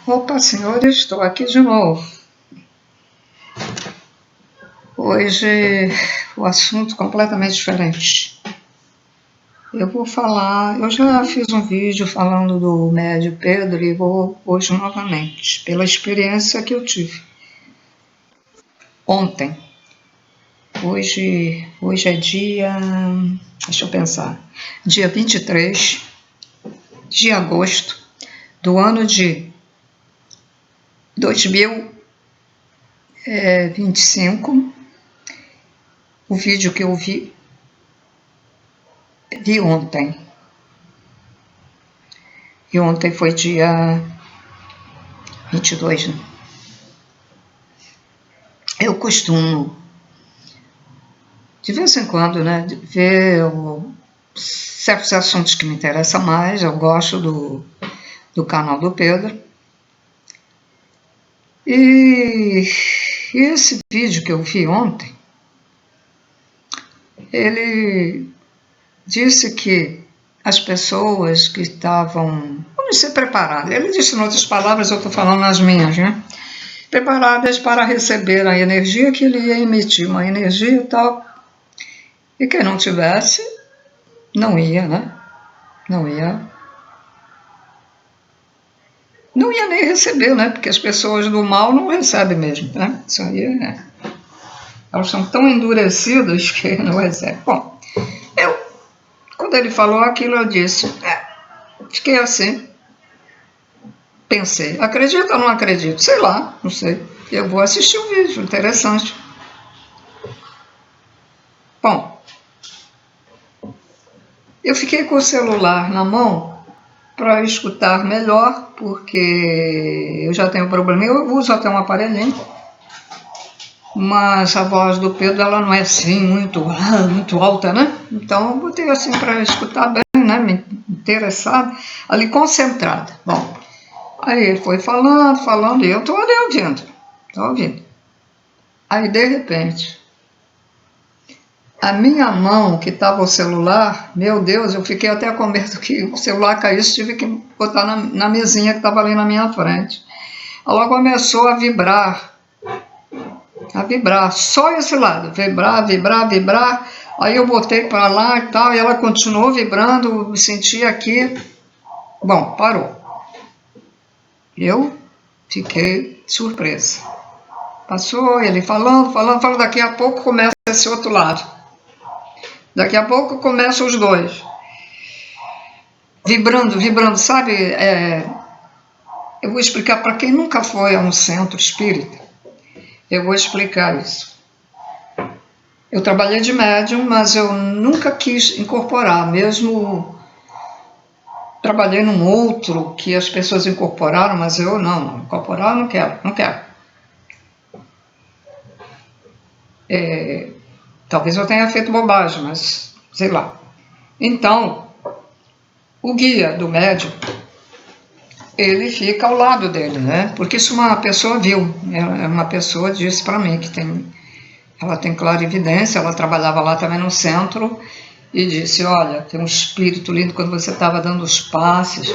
Opa, senhores, estou aqui de novo. Hoje o assunto completamente diferente. Eu vou falar, eu já fiz um vídeo falando do médium Pedro e vou hoje novamente, pela experiência que eu tive. Ontem. Hoje é dia, deixa eu pensar, dia 23 de agosto do ano de 2025. O vídeo que eu vi ontem. E ontem foi dia 22, né? Eu costumo, de vez em quando, né, ver certos assuntos que me interessam mais. Eu gosto do canal do Pedro. E esse vídeo que eu vi ontem, ele disse que as pessoas que estavam, vamos dizer, preparadas, ele disse em outras palavras, eu estou falando nas minhas, né? Preparadas para receber a energia que ele ia emitir, uma energia e tal. E quem não tivesse, não ia, né? Não ia nem receber, né? Porque as pessoas do mal não recebem mesmo, né? Isso aí elas são tão endurecidas que não recebem. Bom, quando ele falou aquilo, eu disse, fiquei assim, pensei, acredito ou não acredito? Sei lá, não sei. Eu vou assistir o vídeo, interessante. Bom, eu fiquei com o celular na mão para escutar melhor, porque eu já tenho problema, eu uso até um aparelhinho, mas a voz do Pedro, ela não é assim muito alta, né? Então eu botei assim para escutar bem, né? Me interessado, ali concentrada. Bom, aí ele foi falando, e eu estou ali ouvindo. Aí de repente, a minha mão, que estava o celular, meu Deus, eu fiquei até com medo que o celular caísse, tive que botar na mesinha que estava ali na minha frente. Ela começou a vibrar, só esse lado, vibrar. Aí eu botei para lá e tal, e ela continuou vibrando, senti aqui. Bom, parou. Eu fiquei surpresa. Passou ele falando, daqui a pouco começa esse outro lado. Daqui a pouco começam os dois. Vibrando, sabe? Eu vou explicar para quem nunca foi a um centro espírita. Eu vou explicar isso. Eu trabalhei de médium, mas eu nunca quis incorporar, mesmo trabalhei num outro que as pessoas incorporaram, mas eu não, incorporar não quero. Talvez eu tenha feito bobagem, mas sei lá. Então, o guia do médium, ele fica ao lado dele, né? Porque isso uma pessoa viu, uma pessoa disse para mim que ela tem clarividência, ela trabalhava lá também no centro, e disse, olha, tem um espírito lindo quando você estava dando os passes.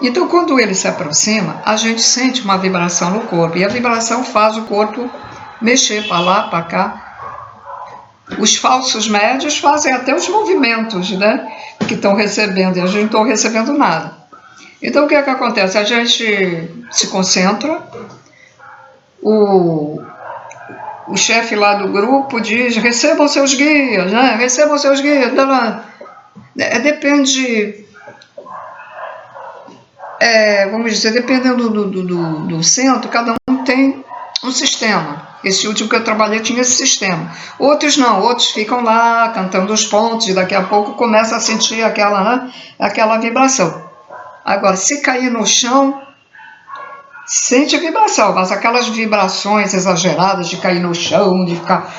Então, quando ele se aproxima, a gente sente uma vibração no corpo, e a vibração faz o corpo mexer para lá, para cá. Os falsos médios fazem até os movimentos, né, que estão recebendo, e a gente não está recebendo nada. Então, o que é que acontece? A gente se concentra, o chefe lá do grupo diz, recebam seus guias, né? Recebam seus guias. Depende, vamos dizer, dependendo do centro, cada um tem um sistema. Esse último que eu trabalhei tinha esse sistema. Outros não, outros ficam lá cantando os pontos e daqui a pouco começa a sentir aquela vibração. Agora, se cair no chão, sente a vibração, mas aquelas vibrações exageradas de cair no chão, de ficar...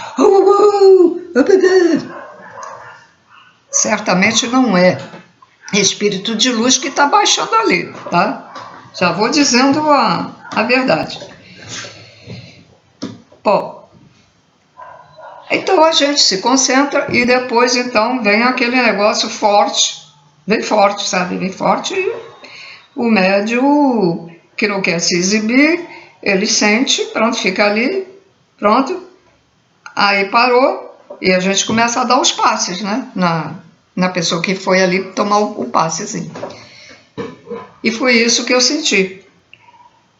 certamente não é espírito de luz que está baixando ali, tá? Já vou dizendo a verdade. Bom, então a gente se concentra e depois então vem aquele negócio forte, vem forte, sabe? Vem forte e o médium que não quer se exibir, ele sente, pronto, fica ali, pronto, aí parou e a gente começa a dar os passes, né, na pessoa que foi ali tomar o passe, assim. E foi isso que eu senti.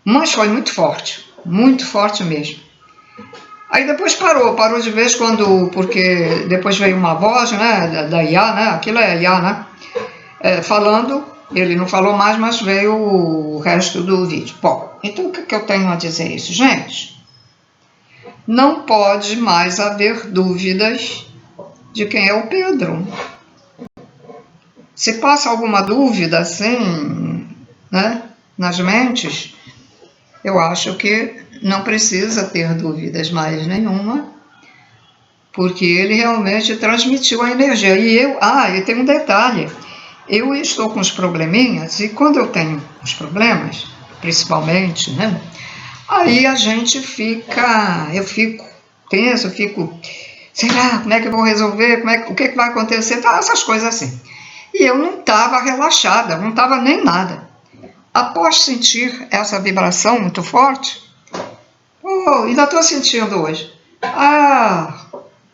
Mas foi muito forte mesmo. Aí depois parou de vez porque depois veio uma voz, né, da IA, né, aquilo é IA, né, falando, ele não falou mais, mas veio o resto do vídeo. Bom, então o que eu tenho a dizer isso? Gente, não pode mais haver dúvidas de quem é o Pedro. Se passa alguma dúvida, assim, né, nas mentes, eu acho que não precisa ter dúvidas mais nenhuma, porque ele realmente transmitiu a energia. E tem um detalhe, eu estou com os probleminhas, e quando eu tenho os problemas, principalmente, né, aí a gente eu fico tenso, será, como é que eu vou resolver, o que vai acontecer, tá, essas coisas assim. E eu não estava relaxada, não estava nem nada. Após sentir essa vibração muito forte, ainda estou sentindo hoje.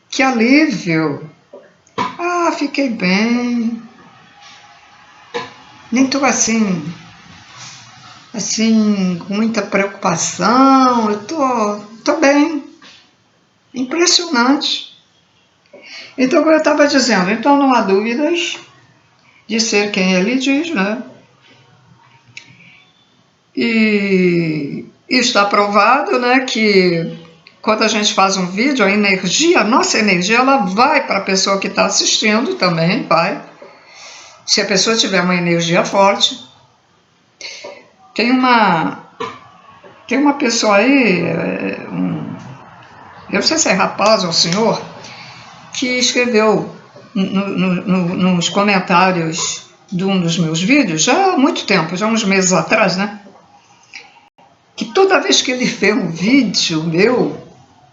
Que alívio. Fiquei bem. Nem estou assim, com muita preocupação. Eu tô bem. Impressionante. Então, como eu estava dizendo, então não há dúvidas de ser quem ele diz, né? E está provado, né, que quando a gente faz um vídeo, a nossa energia, ela vai para a pessoa que está assistindo também, vai. Se a pessoa tiver uma energia forte. Tem uma pessoa aí, eu não sei se é rapaz ou senhor, que escreveu nos comentários de um dos meus vídeos, já há muito tempo, já uns meses atrás, né? Que toda vez que ele vê um vídeo meu,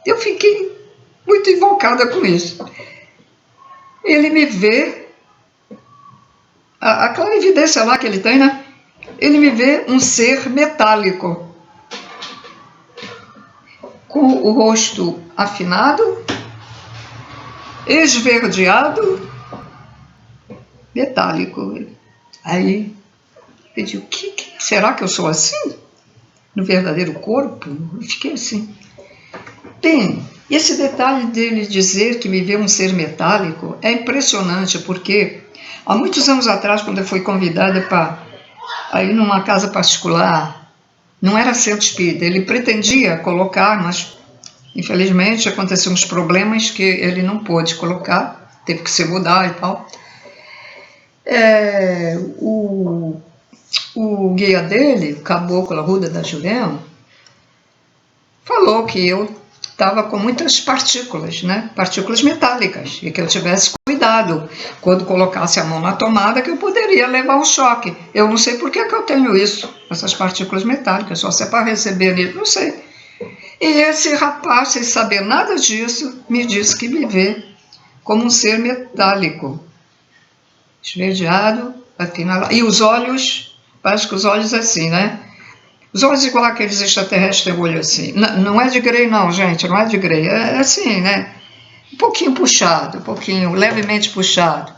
eu fiquei muito invocada com isso. Ele me vê, a clarividência lá que ele tem, né? Ele me vê um ser metálico, com o rosto afinado, esverdeado, metálico. Aí eu digo, será que eu sou assim? No verdadeiro corpo? Eu fiquei assim. Bem, esse detalhe dele dizer que me vê um ser metálico é impressionante, porque há muitos anos atrás, quando eu fui convidada para ir numa casa particular, não era centro espírita, ele pretendia colocar, mas infelizmente aconteceram uns problemas que ele não pôde colocar, teve que se mudar e tal. O guia dele, o caboclo Arruda da Jurema, falou que eu estava com muitas partículas, né? Partículas metálicas, e que eu tivesse cuidado quando colocasse a mão na tomada, que eu poderia levar um choque. Eu não sei por que eu tenho isso, essas partículas metálicas, só se é para receber isso, não sei. E esse rapaz, sem saber nada disso, me disse que me vê como um ser metálico, esverdeado, afinal, e os olhos, parece que os olhos assim, né? Os olhos igual aqueles extraterrestres têm olho assim. Não é de Grey não, gente, não é de Grey. É assim, né? Um pouquinho puxado, levemente puxado.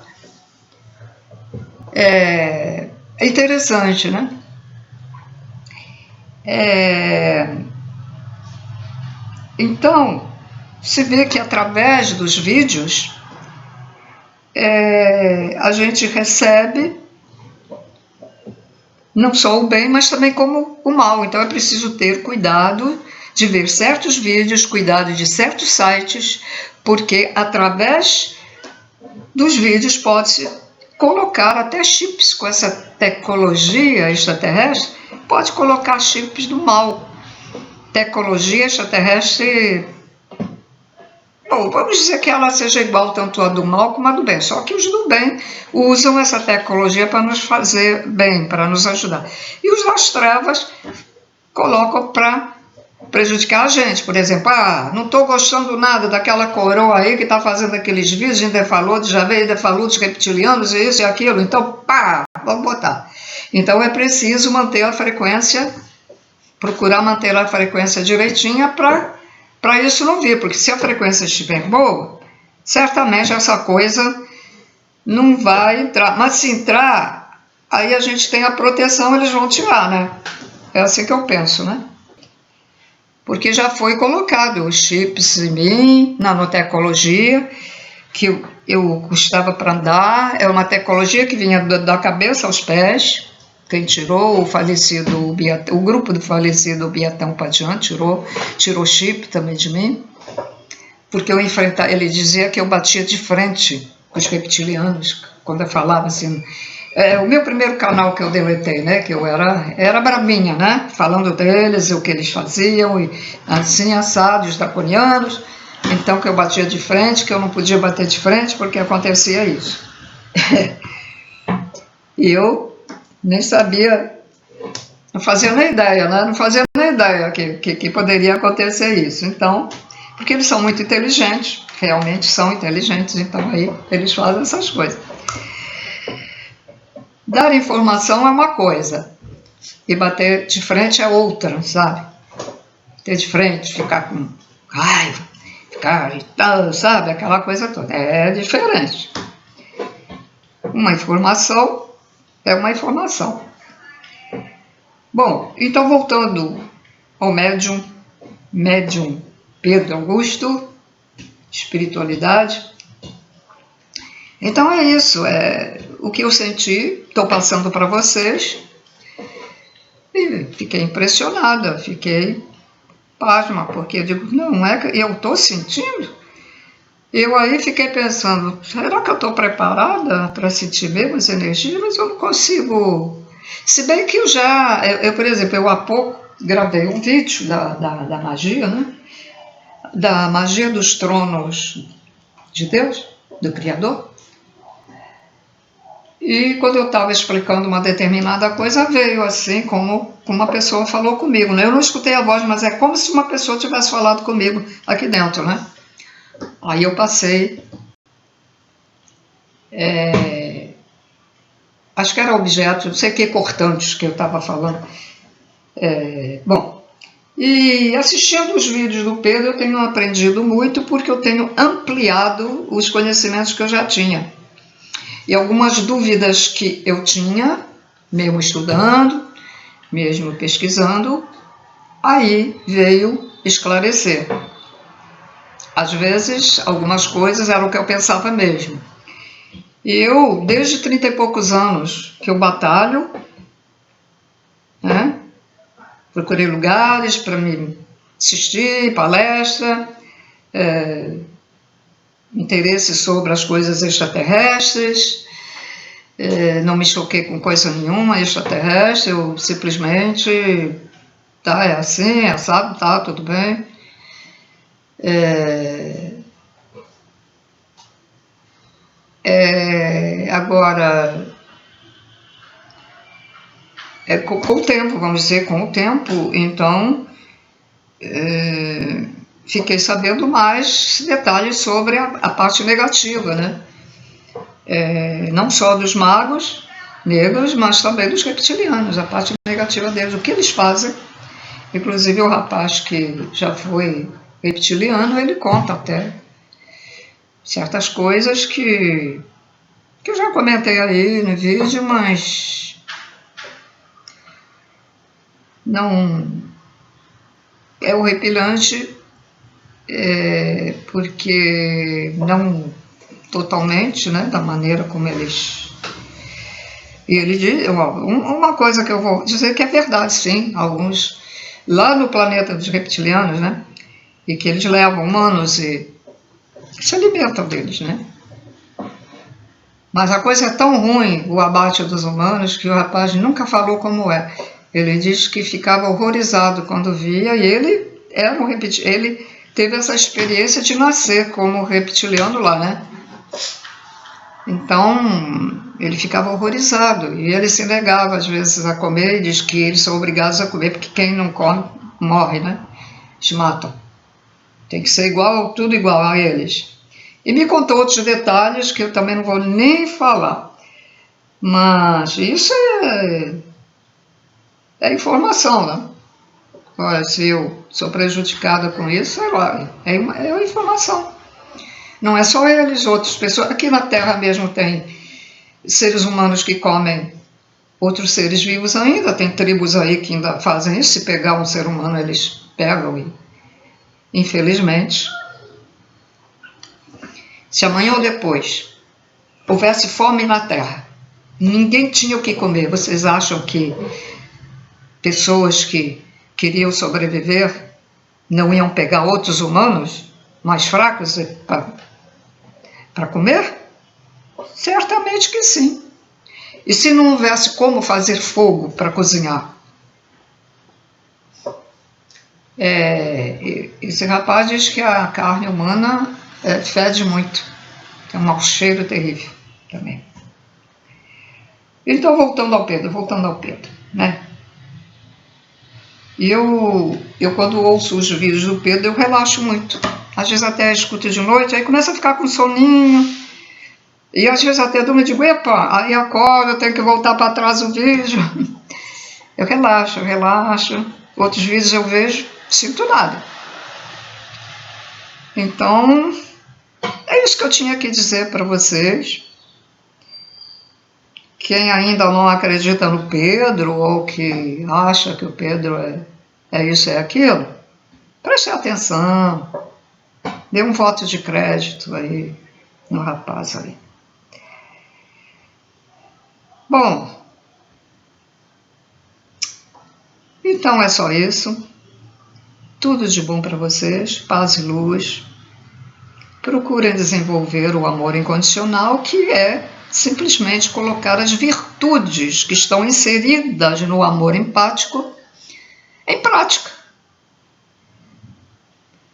É interessante, né? Então, se vê que através dos vídeos, a gente recebe não só o bem, mas também como o mal. Então é preciso ter cuidado de ver certos vídeos, cuidado de certos sites, porque através dos vídeos pode-se colocar até chips com essa tecnologia extraterrestre, pode colocar chips do mal. Tecnologia extraterrestre, bom, vamos dizer que ela seja igual tanto a do mal como a do bem, só que os do bem usam essa tecnologia para nos fazer bem, para nos ajudar. E os das trevas colocam para prejudicar a gente. Por exemplo, não estou gostando nada daquela coroa aí que está fazendo aqueles vídeos, já veio dos reptilianos e isso e aquilo, então vamos botar. Então é preciso manter a frequência procurar manter a frequência direitinha para isso não vir, porque se a frequência estiver boa, certamente essa coisa não vai entrar. Mas se entrar, aí a gente tem a proteção, eles vão tirar, né? É assim que eu penso, né? Porque já foi colocado os chips em mim, nanotecnologia, que eu custava para andar, é uma tecnologia que vinha da cabeça aos pés. Quem tirou, o grupo do falecido Biatão Padian tirou chip também de mim, porque ele dizia que eu batia de frente com os reptilianos, quando eu falava assim. O meu primeiro canal que eu deletei, né, que eu era brabinha, né, falando deles, o que eles faziam, e assim, assados, draconianos, então que eu batia de frente, que eu não podia bater de frente, porque acontecia isso. E eu nem sabia, não fazia nem ideia, né? Não fazia nem ideia que poderia acontecer isso. Então, porque eles são muito inteligentes, realmente são inteligentes, então aí eles fazem essas coisas. Dar informação é uma coisa, e bater de frente é outra, sabe? Bater de frente, ficar com raiva, ficar irritado, sabe? Aquela coisa toda. É diferente. Uma informação é uma informação. Bom, então voltando ao médium Pedro Augusto, espiritualidade. Então é isso, o que eu senti, estou passando para vocês, e fiquei impressionada, fiquei pasma, porque eu digo, não é que eu estou sentindo? Eu aí fiquei pensando, será que eu estou preparada para sentir mesmo as energias? Mas eu não consigo. Se bem que por exemplo, eu há pouco gravei um vídeo da magia, né? Da magia dos tronos de Deus, do Criador. E quando eu estava explicando uma determinada coisa, veio assim, como uma pessoa falou comigo, né? Eu não escutei a voz, mas é como se uma pessoa tivesse falado comigo aqui dentro, né? Aí eu passei, acho que era objeto, não sei o que, cortantes que eu estava falando. Bom, e assistindo os vídeos do Pedro, eu tenho aprendido muito, porque eu tenho ampliado os conhecimentos que eu já tinha. E algumas dúvidas que eu tinha, mesmo estudando, mesmo pesquisando, aí veio esclarecer. Às vezes, algumas coisas eram o que eu pensava mesmo. E eu, desde 30 e poucos anos que eu batalho, né? Procurei lugares para me assistir, palestra, interesse sobre as coisas extraterrestres, não me choquei com coisa nenhuma extraterrestre, eu simplesmente, tá, é assim, é assado, tá, tudo bem. Agora, com o tempo, vamos dizer, com o tempo, então, fiquei sabendo mais detalhes sobre a parte negativa, né? Não só dos magos negros, mas também dos reptilianos, a parte negativa deles, o que eles fazem. Inclusive o rapaz que já foi reptiliano, ele conta até certas coisas que eu já comentei aí no vídeo, mas não é horripilante, porque não totalmente, né, da maneira como eles... E ele diz, uma coisa que eu vou dizer que é verdade, sim, alguns lá no planeta dos reptilianos, né, e que eles levam humanos e se alimentam deles, né. Mas a coisa é tão ruim, o abate dos humanos, que o rapaz nunca falou como é. Ele diz que ficava horrorizado quando via, e ele era ele teve essa experiência de nascer como reptiliano lá, né? Então, ele ficava horrorizado, e ele se negava às vezes a comer, e diz que eles são obrigados a comer, porque quem não come, morre, né? Eles matam. Tem que ser igual, tudo igual a eles. E me contou outros detalhes que eu também não vou nem falar. Mas isso é informação, né? Olha, se eu sou prejudicada com isso, sei lá, é uma informação. Não é só eles, outras pessoas. Aqui na Terra mesmo tem seres humanos que comem outros seres vivos ainda. Tem tribos aí que ainda fazem isso. Se pegar um ser humano, eles pegam e, infelizmente, se amanhã ou depois houvesse fome na Terra, ninguém tinha o que comer, vocês acham que pessoas que queriam sobreviver não iam pegar outros humanos mais fracos para comer? Certamente que sim. E se não houvesse como fazer fogo para cozinhar? Esse rapaz diz que a carne humana fede muito. Tem um mau cheiro terrível também. Então, voltando ao Pedro, né? E eu quando ouço os vídeos do Pedro, eu relaxo muito. Às vezes até escuto de noite, aí começa a ficar com soninho. E às vezes até durmo e digo, epa, aí acordo, eu tenho que voltar para trás o vídeo. Eu relaxo. Outros vídeos eu vejo, sinto nada. Então, é isso que eu tinha que dizer para vocês. Quem ainda não acredita no Pedro, ou que acha que o Pedro é isso, é aquilo, preste atenção, dê um voto de crédito aí no rapaz aí. Bom, então é só isso. Tudo de bom para vocês, paz e luz. Procurem desenvolver o amor incondicional, que é simplesmente colocar as virtudes que estão inseridas no amor empático em prática.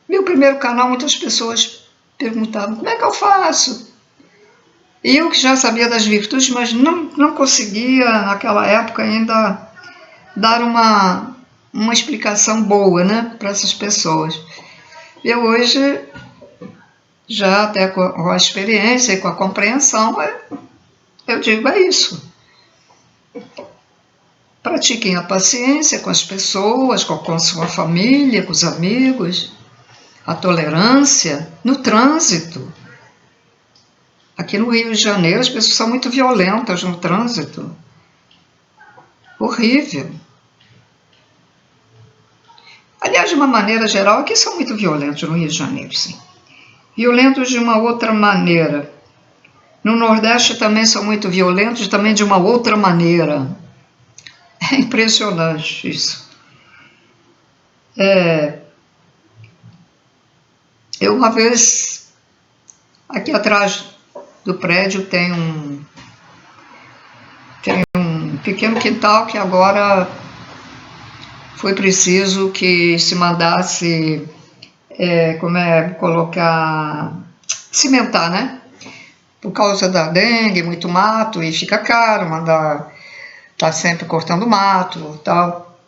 Meu primeiro canal, muitas pessoas perguntavam, como é que eu faço? E eu que já sabia das virtudes, mas não conseguia, naquela época, ainda dar uma explicação boa, né, para essas pessoas. Eu hoje, já até com a experiência e com a compreensão, eu digo, é isso. Pratiquem a paciência com as pessoas, com sua família, com os amigos, a tolerância no trânsito. Aqui no Rio de Janeiro as pessoas são muito violentas no trânsito. Horrível. Aliás, de uma maneira geral, aqui são muito violentos no Rio de Janeiro, sim. Violentos de uma outra maneira. No Nordeste também são muito violentos, também de uma outra maneira. É impressionante isso. Eu uma vez, aqui atrás do prédio tem um pequeno quintal que agora foi preciso que se mandasse, cimentar, né? Por causa da dengue, muito mato, e fica caro mandar, tá sempre cortando mato e tal.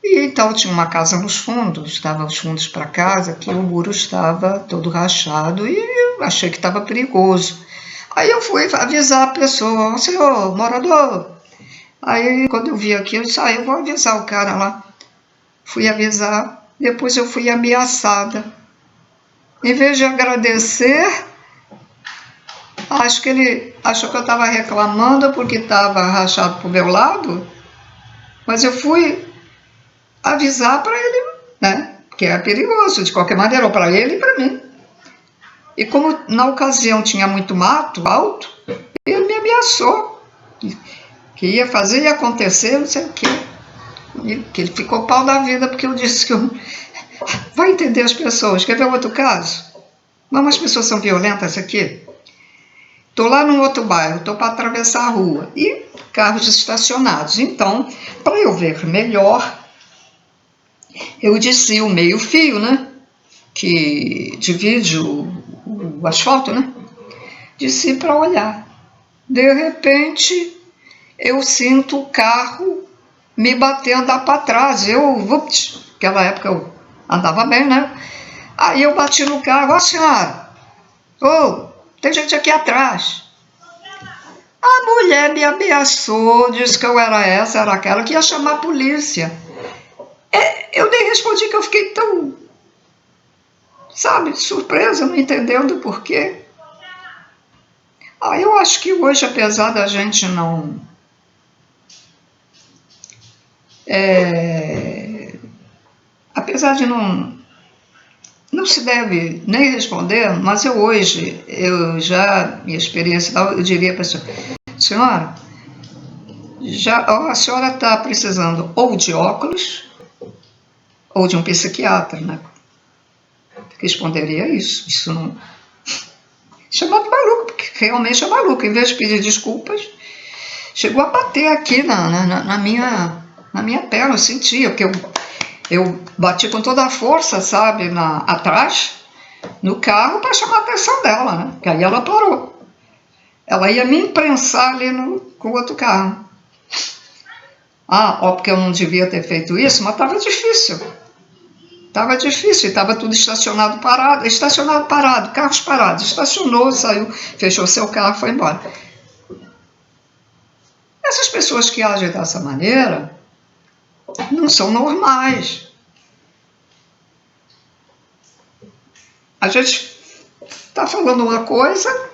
E então tinha uma casa nos fundos, estavam os fundos para casa, que o muro estava todo rachado e eu achei que estava perigoso. Aí eu fui avisar a pessoa, senhor morador. Aí quando eu vi aquilo, eu disse, eu vou avisar o cara lá. Fui avisar, depois eu fui ameaçada. Em vez de agradecer, acho que ele achou que eu estava reclamando porque estava rachado para o meu lado, mas eu fui avisar para ele, né? Que é perigoso, de qualquer maneira, ou para ele e para mim. E como na ocasião tinha muito mato alto, ele me ameaçou que ia fazer e acontecer, não sei o quê. Que ele ficou pau da vida porque eu disse que eu... Vai entender as pessoas. Quer ver outro caso? Não, as pessoas são violentas aqui. Estou lá num outro bairro, estou para atravessar a rua e carros estacionados. Então, para eu ver melhor, eu desci o meio-fio, né? Que divide o asfalto, né? Desci para olhar. De repente, eu sinto o carro me batendo para trás. Naquela época eu andava bem, né? Aí eu bati no carro, senhora, tem gente aqui atrás. A mulher me ameaçou, disse que eu era essa, era aquela, que ia chamar a polícia. respondi que eu fiquei tão, sabe, surpresa, não entendendo o porquê. Eu acho que hoje, apesar da gente não... apesar de não se deve nem responder, mas minha experiência, eu diria para a senhora, a senhora está precisando ou de óculos ou de um psiquiatra, né? Responderia isso. Isso não... Chamado maluco, porque realmente é maluco. Em vez de pedir desculpas, chegou a bater aqui na minha perna. Eu sentia que eu bati com toda a força, sabe, atrás, no carro, para chamar a atenção dela, né? Porque aí ela parou. Ela ia me imprensar ali com o outro carro. Porque eu não devia ter feito isso, mas estava difícil. Estava difícil, estava tudo estacionado parado, carros parados. Estacionou, saiu, fechou seu carro, foi embora. Essas pessoas que agem dessa maneira não são normais. A gente está falando uma coisa,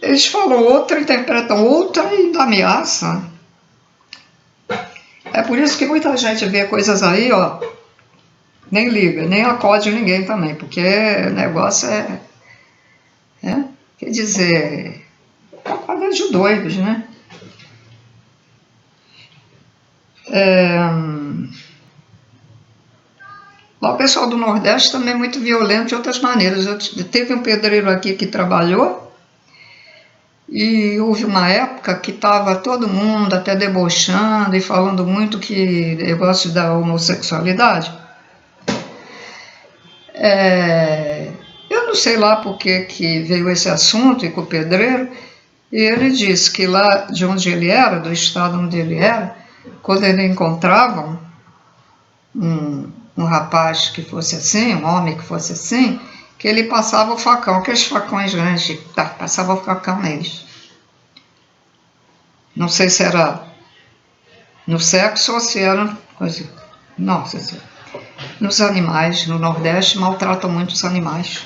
eles falam outra, interpretam outra e ainda ameaçam. É por isso que muita gente vê coisas aí, nem liga, nem acode ninguém também, porque o negócio quer dizer, é uma coisa de doidos, né? O pessoal do Nordeste também é muito violento de outras maneiras. Teve um pedreiro aqui que trabalhou e houve uma época que estava todo mundo até debochando e falando muito que negócio da homossexualidade. Eu não sei lá por que veio esse assunto e com o pedreiro, e ele disse que lá de onde ele era, do estado onde ele era, quando ele encontrava um rapaz que fosse assim, um homem que fosse assim, que ele passava o facão, aqueles facões grandes, passava o facão neles. Não sei se era no sexo ou se era coisa. Nossa Senhora. Nos animais, no Nordeste, maltratam muito os animais.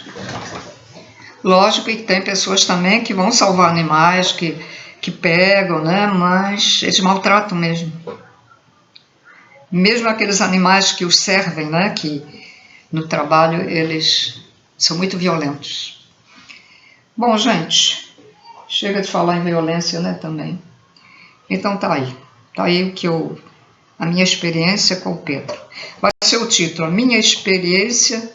Lógico que tem pessoas também que vão salvar animais, que pegam, né? Mas eles maltratam mesmo. Mesmo aqueles animais que os servem, né? Que no trabalho eles são muito violentos. Bom, gente, chega de falar em violência, né? Também. Então tá aí. Tá aí a minha experiência com o Pedro. Vai ser o título, a minha experiência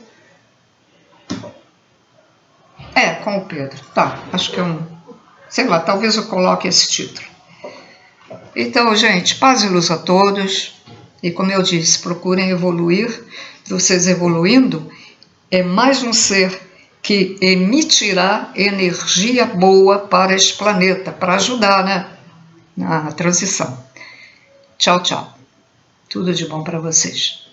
com o Pedro. Tá, acho que sei lá, talvez eu coloque esse título. Então, gente, paz e luz a todos. E como eu disse, procurem evoluir. Vocês evoluindo é mais um ser que emitirá energia boa para este planeta, para ajudar, né, na transição. Tchau, tchau. Tudo de bom para vocês.